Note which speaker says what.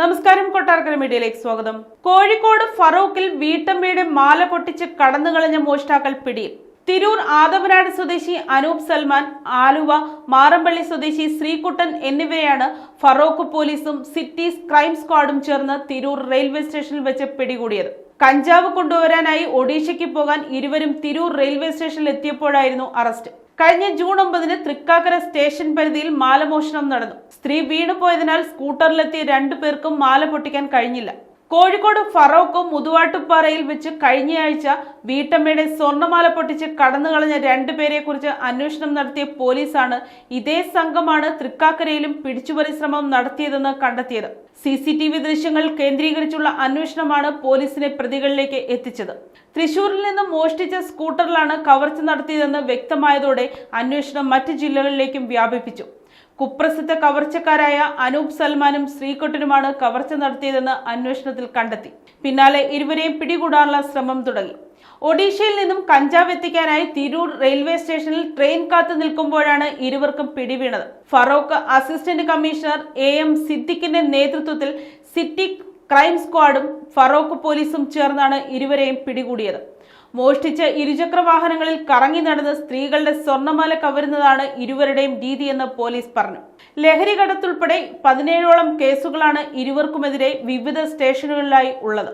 Speaker 1: നമസ്കാരം, കൊട്ടാരക്കര മീഡിയയിലേക്ക് സ്വാഗതം. കോഴിക്കോട് ഫറൂഖിൽ വീട്ടമ്മയുടെ മാല പൊട്ടിച്ച് കടന്നുകളഞ്ഞ മോഷ്ടാക്കൾ പിടിയിൽ. തിരൂർ ആദവനാട് സ്വദേശി അനൂപ് സൽമാൻ, ആലുവ മാറമ്പള്ളി സ്വദേശി ശ്രീകുട്ടൻ എന്നിവരെയാണ് ഫറൂഖ് പോലീസും സിറ്റി ക്രൈം സ്ക്വാഡും ചേർന്ന് തിരൂർ റെയിൽവേ സ്റ്റേഷനിൽ വെച്ച് പിടികൂടിയത്. കഞ്ചാവ് കൊണ്ടുവരാനായി ഒഡീഷയ്ക്ക് പോകാൻ ഇരുവരും തിരൂർ റെയിൽവേ സ്റ്റേഷനിൽ എത്തിയപ്പോഴായിരുന്നു അറസ്റ്റ്. കഴിഞ്ഞ ജൂൺ 9-ന് തൃക്കാക്കര സ്റ്റേഷൻ പരിധിയിൽ മാലമോഷണം നടന്നു. സ്ത്രീ വീണുപോയതിനാൽ സ്കൂട്ടറിലെത്തിയ 2 പേർക്കും മാല പൊട്ടിക്കാൻ കഴിഞ്ഞില്ല. കോഴിക്കോട് ഫറൂഖ് മുതുവാട്ടുപാറയിൽ വെച്ച് കഴിഞ്ഞയാഴ്ച വീട്ടമ്മയുടെ സ്വർണ്ണമാല പൊട്ടിച്ച് കടന്നുകളഞ്ഞ 2 പേരെ കുറിച്ച് അന്വേഷണം നടത്തിയ പോലീസാണ് ഇതേ സംഘമാണ് തൃക്കാക്കരയിലും പിടിച്ചുപറി ശ്രമം നടത്തിയതെന്ന് കണ്ടെത്തിയത്. CCTV ദൃശ്യങ്ങൾ കേന്ദ്രീകരിച്ചുള്ള അന്വേഷണമാണ് പോലീസിനെ പ്രതികളിലേക്ക് എത്തിച്ചത്. തൃശൂരിൽ നിന്ന് മോഷ്ടിച്ച സ്കൂട്ടറിലാണ് കവർച്ച നടത്തിയതെന്ന് വ്യക്തമായതോടെ അന്വേഷണം മറ്റ് ജില്ലകളിലേക്കും വ്യാപിപ്പിച്ചു. കുപ്രസിദ്ധ കവർച്ചക്കാരായ അനൂപ് സൽമാനും ശ്രീകുട്ടനുമാണ് കവർച്ച നടത്തിയതെന്ന് അന്വേഷണത്തിൽ കണ്ടെത്തി. പിന്നാലെ ഇരുവരെയും പിടികൂടാനുള്ള ശ്രമം തുടങ്ങി. ഒഡീഷയിൽ നിന്നും കഞ്ചാവ് എത്തിക്കാനായി തിരൂർ റെയിൽവേ സ്റ്റേഷനിൽ ട്രെയിൻ കാത്തു നിൽക്കുമ്പോഴാണ് ഇരുവർക്കും പിടിവീണത്. ഫറൂഖ് അസിസ്റ്റന്റ് കമ്മീഷണർ AM സിദ്ദിഖിന്റെ നേതൃത്വത്തിൽ സിറ്റി ക്രൈം സ്ക്വാഡും ഫറൂഖ് പോലീസും ചേർന്നാണ് ഇരുവരെയും പിടികൂടിയത്. മോഷ്ടിച്ച് ഇരുചക്ര വാഹനങ്ങളിൽ കറങ്ങി നടന്ന് സ്ത്രീകളുടെ സ്വർണ്ണമാല കവരുന്നതാണ് ഇരുവരുടെയും രീതിയെന്ന് പോലീസ് പറഞ്ഞു. ലഹരി കടത്തുൾപ്പെടെ 17ഓളം കേസുകളാണ് ഇരുവർക്കുമെതിരെ വിവിധ സ്റ്റേഷനുകളിലായി ഉള്ളത്.